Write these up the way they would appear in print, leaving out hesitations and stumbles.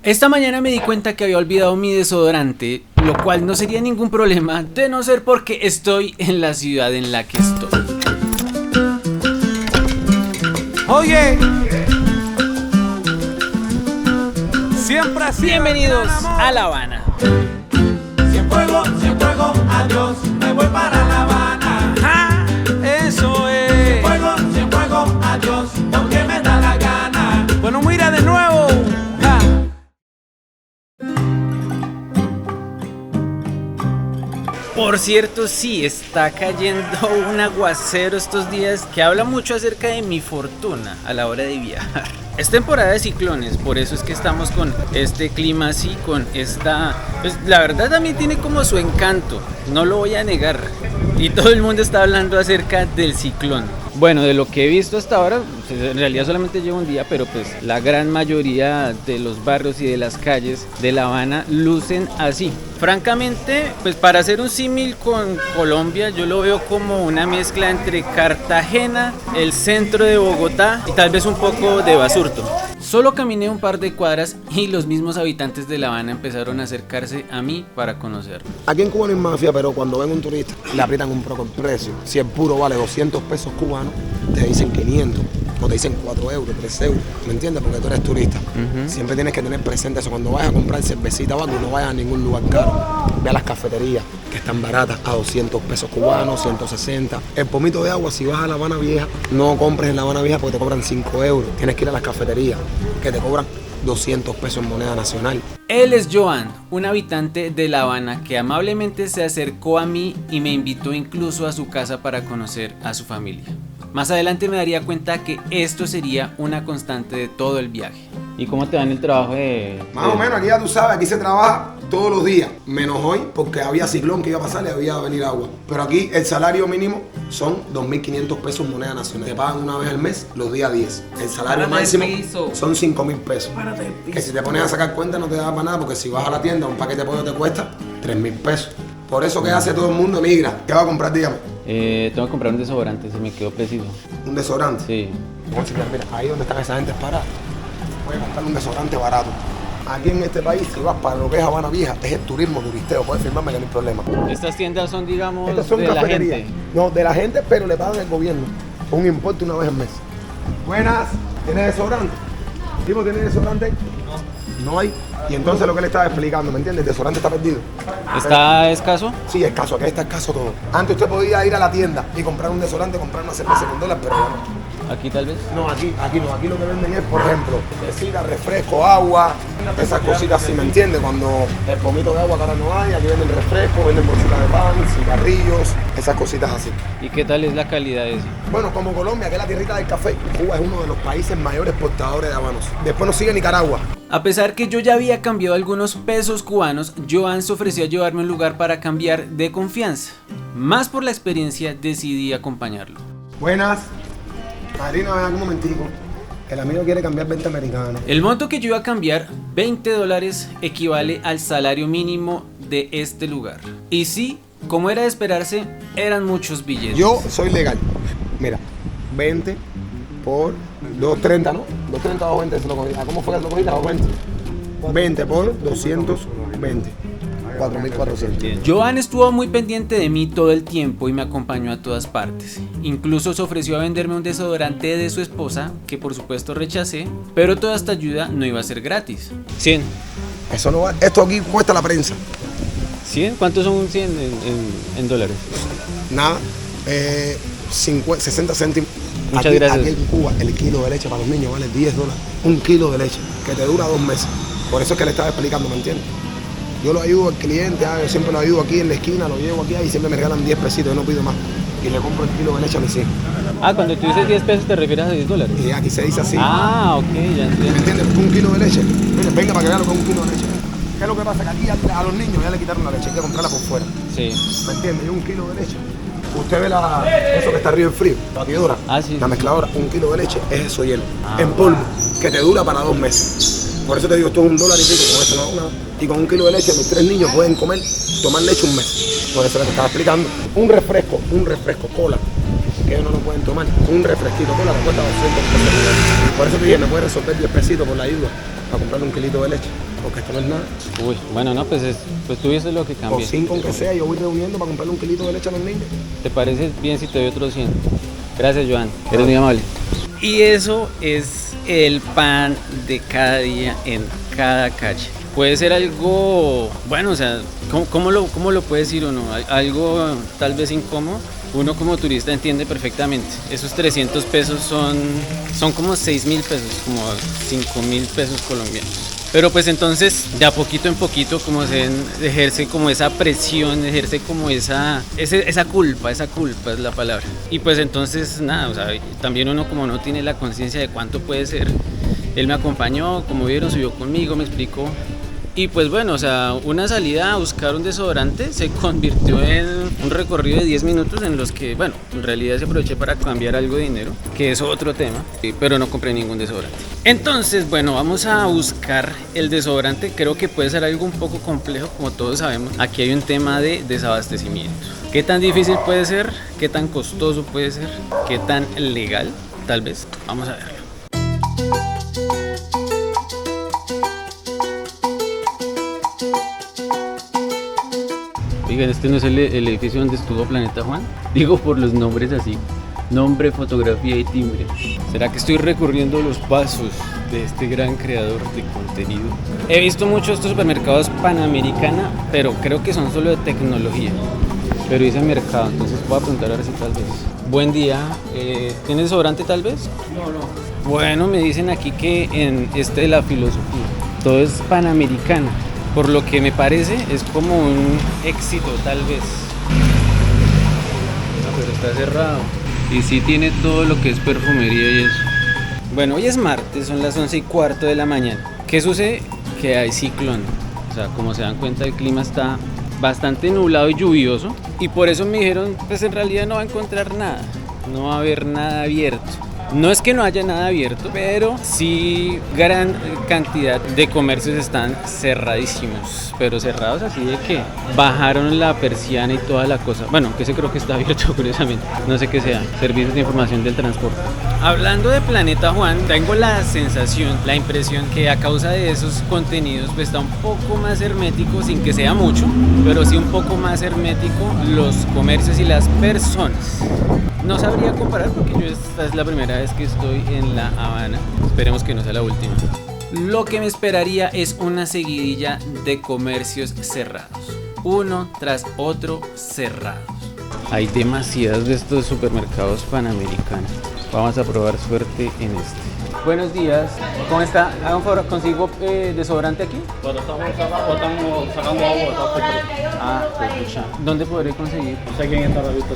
Esta mañana me di cuenta que había olvidado mi desodorante, lo cual no sería ningún problema de no ser porque estoy en la ciudad en la que estoy. Oye, siempre así. Bienvenidos a La Habana. Cienfuegos, adiós, me voy para La Habana. ¡Ja! Eso es. Cienfuegos, adiós, porque me da la gana. Bueno, mira de nuevo. ¡Ja! Por cierto, sí, está cayendo un aguacero estos días que habla mucho acerca de mi fortuna a la hora de viajar. Es temporada de ciclones, por eso es que estamos con este clima así, con esta... Pues la verdad también tiene como su encanto, no lo voy a negar. Y todo el mundo está hablando acerca del ciclón. Bueno, de lo que he visto hasta ahora, en realidad solamente llevo un día, pero pues la gran mayoría de los barrios y de las calles de La Habana lucen así. Francamente, pues para hacer un símil con Colombia, yo lo veo como una mezcla entre Cartagena, el centro de Bogotá y tal vez un poco de Basurto. Solo caminé un par de cuadras y los mismos habitantes de La Habana empezaron a acercarse a mí para conocerme. Aquí en Cuba no hay mafia, pero cuando ven un turista le aprietan un poco el precio. Si el puro vale 200 pesos cubanos, te dicen 500 o te dicen 4 euros, 3 euros. ¿Me entiendes? Porque tú eres turista. Siempre tienes que tener presente eso. Cuando vayas a comprar cervecita o algo, no vayas a ningún lugar caro. Ve a las cafeterías que están baratas a 200 pesos cubanos, 160. El pomito de agua, si vas a La Habana Vieja, no compres en La Habana Vieja porque te cobran 5 euros. Tienes que ir a las cafeterías que te cobran 200 pesos en moneda nacional. Él es Joan, un habitante de La Habana que amablemente se acercó a mí y me invitó incluso a su casa para conocer a su familia. Más adelante me daría cuenta que esto sería una constante de todo el viaje. ¿Y cómo te va en el trabajo Más o menos, aquí ya tú sabes, aquí se trabaja todos los días, menos hoy, porque había ciclón que iba a pasar y había venir agua. Pero aquí el salario mínimo son 2.500 pesos moneda nacional. Te pagan una vez al mes, los días 10. El salario máximo son 5.000 pesos. Que si te pones a sacar cuenta no te da para nada, porque si vas a la tienda, un paquete de pollo te cuesta 3.000 pesos. Por eso que hace todo el mundo emigra. ¿Qué va a comprar, dígame? Tengo que comprar un desodorante, se me quedó preciso. ¿Un desodorante? Sí. Vamos a checar, mira, ahí donde están esas gentes paradas. Voy a comprar un desodorante barato. Aquí en este país, si vas para lo que es Habana Vieja, es el turismo turisteo. Puedes firmarme que no hay problema. Estas tiendas son, digamos, Estas son de cafeterías. la gente. No, de la gente, pero le pagan el gobierno. Un importe una vez al mes. Buenas, ¿tienes desodorante? ¿Tipo tiene desodorante? No hay. Y entonces lo que le estaba explicando, ¿me entiendes? El desodorante está perdido. ¿Está escaso? Sí, escaso, aquí está escaso todo. Antes usted podía ir a la tienda y comprar un desodorante, comprar una cerveza con $1, pero ya no. ¿Aquí tal vez? No, aquí no. Aquí lo que venden es, por ejemplo, bebida, refresco, agua, esas cositas así, ¿me entiendes? Cuando el pomito de agua que ahora no hay, aquí venden refresco, venden bolsitas de pan, cigarrillos, esas cositas así. ¿Y qué tal es la calidad de eso? Bueno, como Colombia, que es la tierrita del café, Cuba es uno de los países mayores exportadores de habanos. Después nos sigue Nicaragua. A pesar que yo ya había cambiado algunos pesos cubanos, Joan se ofreció a llevarme a un lugar para cambiar de confianza. Más por la experiencia decidí acompañarlo. Buenas. Marina, ven un momentico. El amigo quiere cambiar 20 americanos. El monto que yo iba a cambiar, $20, equivale al salario mínimo de este lugar. Y sí, como era de esperarse, eran muchos billetes. Yo soy legal. Mira, 20 por 230, ¿no? 230 o 20 se lo cogí. ¿Cómo fue que se lo cogí? 220. 20 por 220. 4.400. Joan estuvo muy pendiente de mí todo el tiempo y me acompañó a todas partes. Incluso se ofreció a venderme un desodorante de su esposa, que por supuesto rechacé, pero toda esta ayuda no iba a ser gratis. 100. Eso no va. Esto aquí cuesta la prensa. ¿100? ¿Cuántos son 100 en dólares? Nada. 60 céntimos. Muchas gracias. Aquí en Cuba el kilo de leche para los niños vale $10. Un kilo de leche que te dura 2 meses. Por eso es que le estaba explicando, ¿me entiendes? Yo lo ayudo al cliente, yo siempre lo ayudo aquí en la esquina, lo llevo aquí y siempre me regalan 10 pesitos, yo no pido más. Y le compro el kilo de leche a mis hijos. Ah, cuando tú dices 10 pesos te refieres a $10. Y aquí se dice así. Ah, ok, ya entiendo. ¿Me entiendes? Un kilo de leche. Mire, venga para que vea lo que es un kilo de leche. ¿Qué es lo que pasa? Que aquí a los niños ya le quitaron la leche, hay que comprarla por fuera. Sí. ¿Me entiendes? Y un kilo de leche. Usted ve eso que está arriba en frío, la batidora, Sí. la mezcladora, un kilo de leche es eso hielo, en polvo, que te dura para 2 meses. Por eso te digo, esto es $1 y pico, con eso no, y con un kilo de leche mis 3 niños pueden tomar leche un mes. Por eso les estaba explicando. Un refresco, cola, que ellos no lo pueden tomar. Un refresquito cola que cuesta 200 pesos. Por eso te dije, me puedes resolver 10 pesitos por la ayuda. para comprarle un kilito de leche, porque esto no es nada. Uy, bueno, no, pues, pues tú dices lo que O cambié. 5 aunque sea, yo voy reuniendo para comprarle un kilito de leche a los niños. ¿Te parece bien si te doy otro 100? Gracias, Joan. Eres muy amable. Y eso es el pan de cada día en cada calle. Puede ser algo, bueno, o sea, ¿cómo lo puede decir uno? Algo tal vez incómodo. Uno como turista entiende perfectamente. Esos 300 pesos son como 6.000 pesos, como 5.000 pesos colombianos. Pero pues entonces, de a poquito en poquito, como se ejerce como esa presión, ejerce como esa culpa es la palabra. Y pues entonces, nada, o sea, también uno como no tiene la conciencia de cuánto puede ser. Él me acompañó, como vieron, subió conmigo, me explicó. Y pues bueno, o sea, una salida a buscar un desodorante se convirtió en un recorrido de 10 minutos en los que, bueno, en realidad se aproveché para cambiar algo de dinero, que es otro tema, pero no compré ningún desodorante. Entonces, bueno, vamos a buscar el desodorante. Creo que puede ser algo un poco complejo, como todos sabemos. Aquí hay un tema de desabastecimiento. ¿Qué tan difícil puede ser? ¿Qué tan costoso puede ser? ¿Qué tan legal? Tal vez. Vamos a verlo. Oigan, este no es el edificio donde estuvo Planeta Juan. Digo por los nombres así. Nombre, fotografía y timbre. ¿Será que estoy recorriendo los pasos de este gran creador de contenido? He visto muchos estos supermercados Panamericana, pero creo que son solo de tecnología. Pero dice mercado, entonces voy a preguntar a ver si tal vez. Buen día, ¿tienes desodorante tal vez? No. Bueno, me dicen aquí que en de la filosofía todo es Panamericana. Por lo que me parece es como un éxito tal vez. Pero está cerrado. Y sí tiene todo lo que es perfumería y eso. Bueno, hoy es martes, son las 11:15 de la mañana. ¿Qué sucede? Que hay ciclón. O sea, como se dan cuenta, el clima está bastante nublado y lluvioso. Y por eso me dijeron, pues en realidad no va a encontrar nada. No va a haber nada abierto. No es que no haya nada abierto, pero sí gran cantidad de comercios están cerradísimos, pero cerrados así de que bajaron la persiana y toda la cosa. Bueno, que se creo que está abierto curiosamente, no sé qué sea, servicios de información del transporte. Hablando de Planeta Juan, tengo la sensación, la impresión que a causa de esos contenidos pues está un poco más hermético, sin que sea mucho, pero sí un poco más hermético los comercios y las personas. No sabría comparar porque esta es la primera vez que estoy en La Habana. Esperemos que no sea la última. Lo que me esperaría es una seguidilla de comercios cerrados. Uno tras otro cerrados. Hay demasiados de estos supermercados panamericanos. Vamos a probar suerte en este. Buenos días. ¿Cómo está? Hagan un favor, ¿consigo desodorante aquí? Bueno, estamos sacando agua. Ah, pues escucha. ¿Dónde podré conseguir? No sé quién está la vista.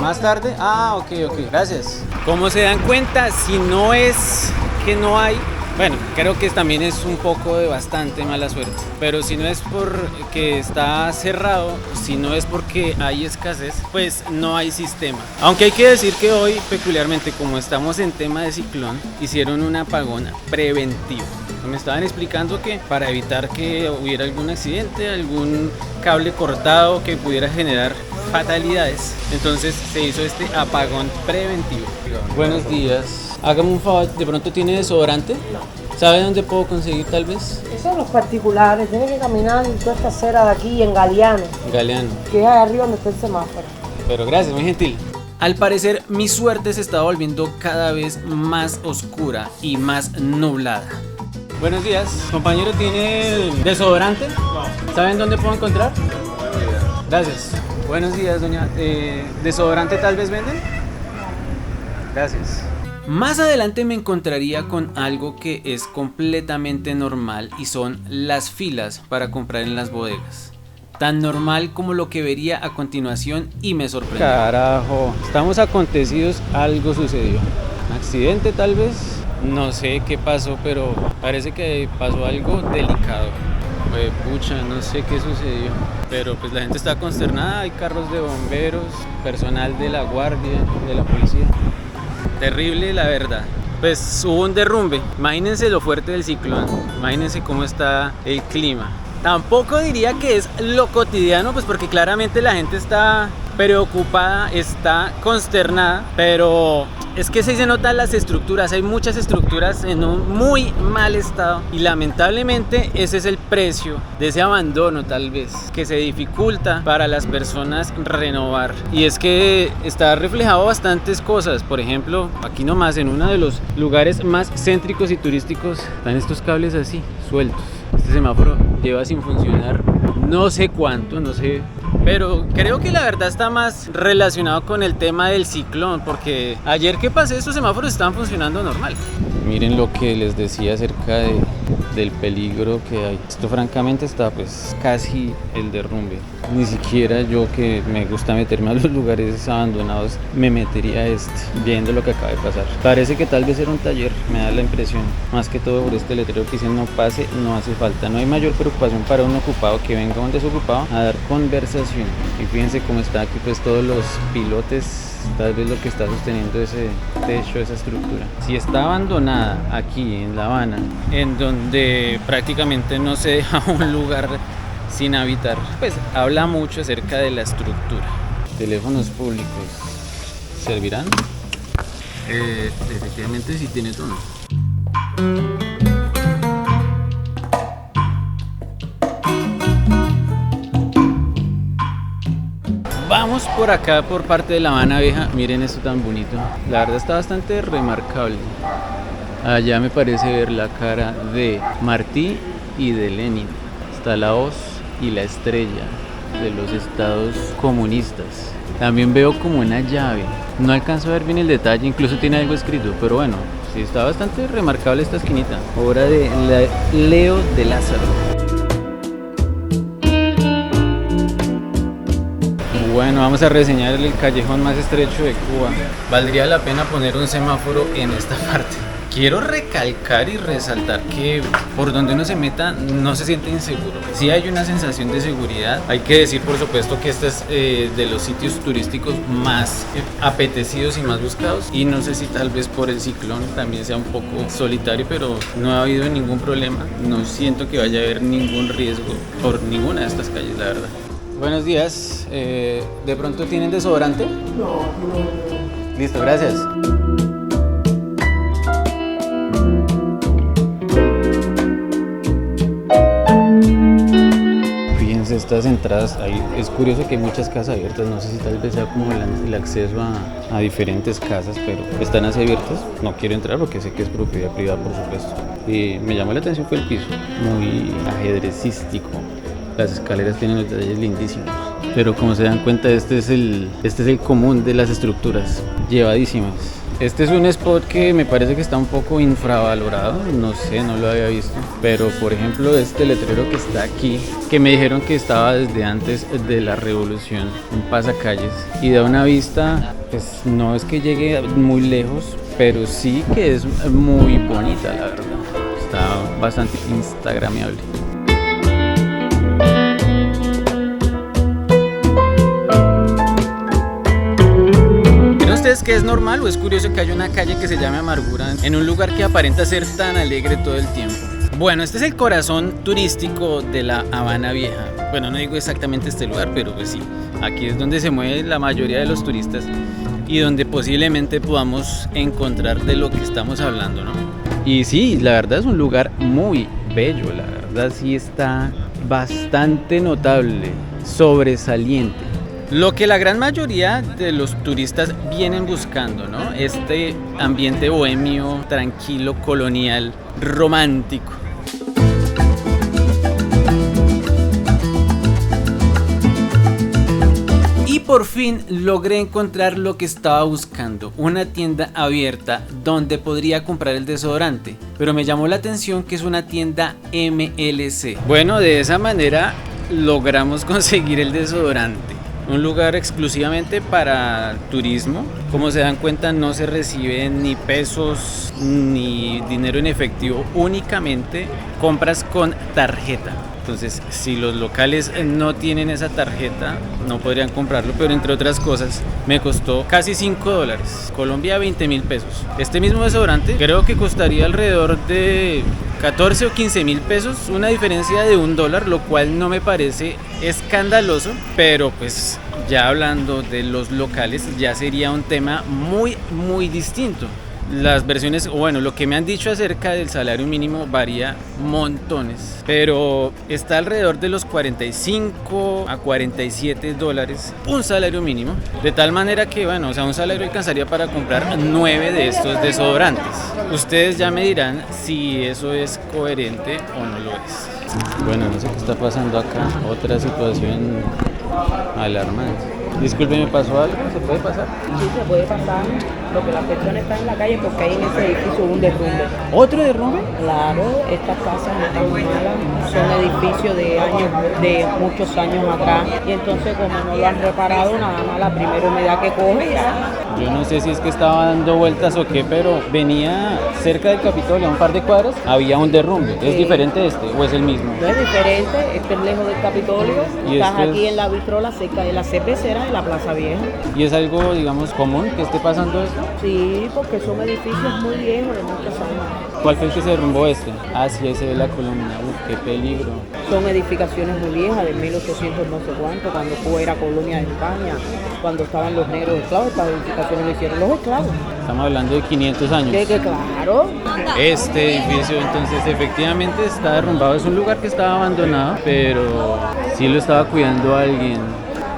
¿Más tarde? Ah, ok, gracias. Como se dan cuenta, si no es que no hay, bueno, creo que también es un poco de bastante mala suerte. Pero si no es porque está cerrado, si no es porque hay escasez, pues no hay sistema. Aunque hay que decir que hoy, peculiarmente, como estamos en tema de ciclón, hicieron un apagón preventivo. Me estaban explicando que para evitar que hubiera algún accidente, algún cable cortado que pudiera generar fatalidades, entonces se hizo este apagón preventivo. Buenos días. Hágame un favor, ¿de pronto tiene desodorante? No. ¿Sabe dónde puedo conseguir tal vez? Esos son los particulares, tiene que caminar en toda esta acera de aquí en Galeano. Galeano. Que es ahí arriba donde está el semáforo. Pero gracias, muy gentil. Al parecer, mi suerte se está volviendo cada vez más oscura y más nublada. Buenos días, compañero, ¿tiene desodorante? No. ¿Saben dónde puedo encontrar? Gracias. Buenos días, doña. ¿Desodorante tal vez venden? Gracias. Más adelante me encontraría con algo que es completamente normal y son las filas para comprar en las bodegas. Tan normal como lo que vería a continuación y me sorprendió. Carajo, estamos acontecidos, algo sucedió. ¿Un accidente tal vez? No sé qué pasó, pero parece que pasó algo delicado. Pucha, no sé qué sucedió. Pero pues la gente está consternada, hay carros de bomberos, personal de la guardia, de la policía. Terrible la verdad. Pues hubo un derrumbe. Imagínense lo fuerte del ciclón. Imagínense cómo está el clima. Tampoco diría que es lo cotidiano, pues porque claramente la gente está preocupada, está consternada, pero Es que se notan las estructuras, hay muchas estructuras en un muy mal estado y lamentablemente ese es el precio de ese abandono, tal vez, que se dificulta para las personas renovar. Y es que está reflejado bastantes cosas. Por ejemplo, aquí nomás en uno de los lugares más céntricos y turísticos están estos cables así, sueltos. Este semáforo lleva sin funcionar no sé cuánto, no sé, pero creo que la verdad está más relacionado con el tema del ciclón, porque ayer que pasé estos semáforos estaban funcionando normal. Miren lo que les decía acerca del peligro que hay. Esto francamente está pues casi el derrumbe. Ni siquiera yo, que me gusta meterme a los lugares abandonados, me metería viendo lo que acaba de pasar. Parece que tal vez era un taller, me da la impresión. Más que todo por este letrero que dice no pase, no hace falta. No hay mayor preocupación para un ocupado que venga un desocupado a dar conversación. Y fíjense cómo está aquí pues todos los pilotes. Tal vez lo que está sosteniendo ese techo, esa estructura. Si está abandonada aquí en La Habana, en donde prácticamente no se deja un lugar sin habitar, pues habla mucho acerca de la estructura. Teléfonos públicos, ¿servirán? Efectivamente sí tiene tono. Vamos por acá, por parte de La Habana Vieja. Miren esto tan bonito. La verdad está bastante remarcable. Allá me parece ver la cara de Martí y de Lenin. Está la hoz y la estrella de los estados comunistas. También veo como una llave. No alcanzo a ver bien el detalle, incluso tiene algo escrito, pero bueno, sí está bastante remarcable esta esquinita. Obra de Leo de Lázaro. Bueno, vamos a reseñar el callejón más estrecho de Cuba. Valdría la pena poner un semáforo en esta parte. Quiero recalcar y resaltar que por donde uno se meta no se siente inseguro. Sí hay una sensación de seguridad. Hay que decir, por supuesto, que este es de los sitios turísticos más apetecidos y más buscados. Y no sé si tal vez por el ciclón también sea un poco solitario, pero no ha habido ningún problema. No siento que vaya a haber ningún riesgo por ninguna de estas calles, la verdad. Buenos días. ¿De pronto tienen desodorante? No. Listo, gracias. Fíjense estas entradas. Es curioso que hay muchas casas abiertas. No sé si tal vez sea como el acceso a diferentes casas, pero están así abiertas. No quiero entrar porque sé que es propiedad privada, por supuesto. Y me llamó la atención fue el piso. Muy ajedrecístico. Las escaleras tienen los detalles lindísimos, pero como se dan cuenta este es el común de las estructuras, llevadísimas. Este es un spot que me parece que está un poco infravalorado, no sé, no lo había visto, pero por ejemplo este letrero que está aquí, que me dijeron que estaba desde antes de la revolución, un pasacalles, y da una vista, pues no es que llegue muy lejos, pero sí que es muy bonita, la verdad, está bastante instagramable. ¿Es que es normal o es curioso que haya una calle que se llame Amargura en un lugar que aparenta ser tan alegre todo el tiempo? Bueno, este es el corazón turístico de La Habana Vieja. Bueno, no digo exactamente este lugar, pero pues sí, aquí es donde se mueve la mayoría de los turistas y donde posiblemente podamos encontrar de lo que estamos hablando, ¿no? Y sí, la verdad es un lugar muy bello, la verdad sí está bastante notable, sobresaliente. Lo que la gran mayoría de los turistas vienen buscando, ¿no? Este ambiente bohemio, tranquilo, colonial, romántico. Y por fin logré encontrar lo que estaba buscando, una tienda abierta donde podría comprar el desodorante, pero me llamó la atención que es una tienda MLC. Bueno, de esa manera logramos conseguir el desodorante. Un lugar exclusivamente para turismo. Como se dan cuenta, no se reciben ni pesos ni dinero en efectivo, únicamente compras con tarjeta. Entonces, si los locales no tienen esa tarjeta, no podrían comprarlo, pero entre otras cosas, me costó casi $5. Colombia, 20.000 pesos. Este mismo desodorante creo que costaría alrededor de 14 o 15.000 pesos, una diferencia de $1, lo cual no me parece escandaloso, pero pues ya hablando de los locales, ya sería un tema muy distinto. Las versiones, bueno, lo que me han dicho acerca del salario mínimo varía montones, pero está alrededor de los 45 a 47 dólares un salario mínimo, de tal manera que, bueno, o sea, un salario alcanzaría para comprar 9 de estos desodorantes. Ustedes ya me dirán si eso es coherente o no lo es. Bueno, no sé qué está pasando acá, otra situación alarmante. Disculpe, ¿me pasó algo? ¿Se puede pasar? Sí, se puede pasar, porque la persona está en la calle porque hay en ese edificio un derrumbe. ¿Otro derrumbe? Claro, estas casas no están malas, son edificios de muchos años atrás, y entonces como no lo han reparado, nada más la primera humedad que coge ya. Yo no sé si es que estaba dando vueltas o qué, pero venía cerca del Capitolio, a un par de cuadras, había un derrumbe. ¿Es diferente este o es el mismo? No es diferente, este es lejos del Capitolio, ¿Y estás este aquí es? en la Vitrola, cerca de la cervecera de la Plaza Vieja. ¿Y es algo, digamos, común que esté pasando esto? Sí, porque son edificios muy viejos, de muchos años. ¿Cuál fue el que se derrumbó este? Ah, sí, ahí se ve la columna. Uf, qué peligro. Son edificaciones muy viejas, de 1800 no sé cuánto, cuando Cuba era colonia de España, cuando estaban los negros esclavos, estas edificaciones lo hicieron los esclavos. Estamos hablando de 500 años. Que claro. Este edificio entonces efectivamente está derrumbado. Es un lugar que estaba abandonado, pero sí lo estaba cuidando alguien.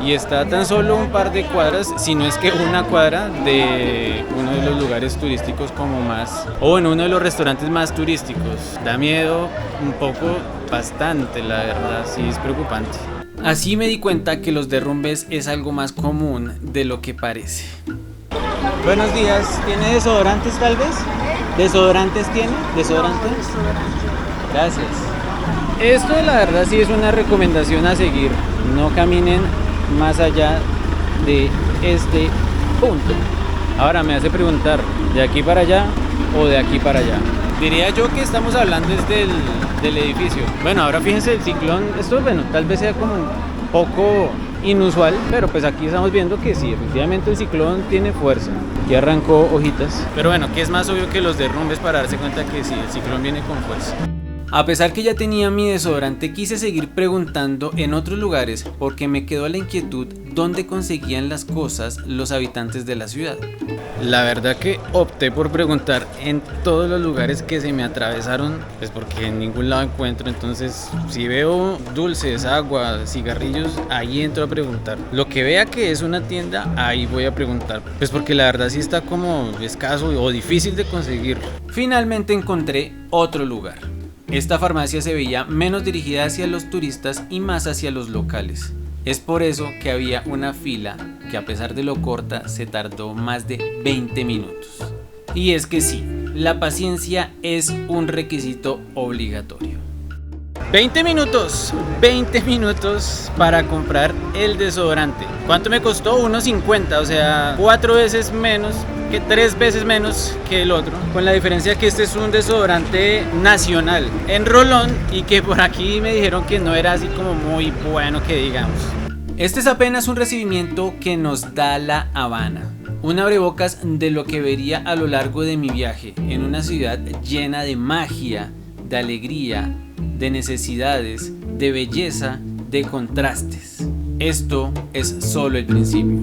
Y está tan solo un par de cuadras, si no es que una cuadra, de uno de los lugares turísticos como más, o bueno, uno de los restaurantes más turísticos. Da miedo un poco, bastante, la verdad, sí es preocupante. Así me di cuenta que los derrumbes es algo más común de lo que parece. Buenos días, ¿tiene desodorantes tal vez? ¿Desodorantes tiene? ¿Desodorantes? Gracias. Esto la verdad sí es una recomendación a seguir. No caminen más allá de este punto. Ahora me hace preguntar, ¿de aquí para allá o de aquí para allá? Diría yo que estamos hablando desde del edificio. Bueno, ahora fíjense el ciclón, esto bueno, tal vez sea como un poco inusual, pero pues aquí estamos viendo que sí, efectivamente el ciclón tiene fuerza. Aquí arrancó hojitas. Pero bueno, que es más obvio que los derrumbes para darse cuenta que sí, el ciclón viene con fuerza. A pesar que ya tenía mi desodorante, quise seguir preguntando en otros lugares porque me quedó la inquietud dónde conseguían las cosas los habitantes de la ciudad. La verdad que opté por preguntar en todos los lugares que se me atravesaron, pues porque en ningún lado encuentro. Entonces si veo dulces, agua, cigarrillos, ahí entro a preguntar. Lo que vea que es una tienda, ahí voy a preguntar, pues porque la verdad sí está como escaso o difícil de conseguir. Finalmente encontré otro lugar. Esta farmacia se veía menos dirigida hacia los turistas y más hacia los locales. Es por eso que había una fila que, a pesar de lo corta, se tardó más de 20 minutos. Y es que sí, la paciencia es un requisito obligatorio. 20 minutos para comprar el desodorante. ¿Cuánto me costó? 1.50, o sea, 4 veces menos, que 3 veces menos que el otro, con la diferencia que este es un desodorante nacional en rolón y que por aquí me dijeron que no era así como muy bueno que digamos. Este es apenas un recibimiento que nos da La Habana, un abrebocas de lo que vería a lo largo de mi viaje en una ciudad llena de magia, de alegría, de necesidades, de belleza, de contrastes. Esto es solo el principio.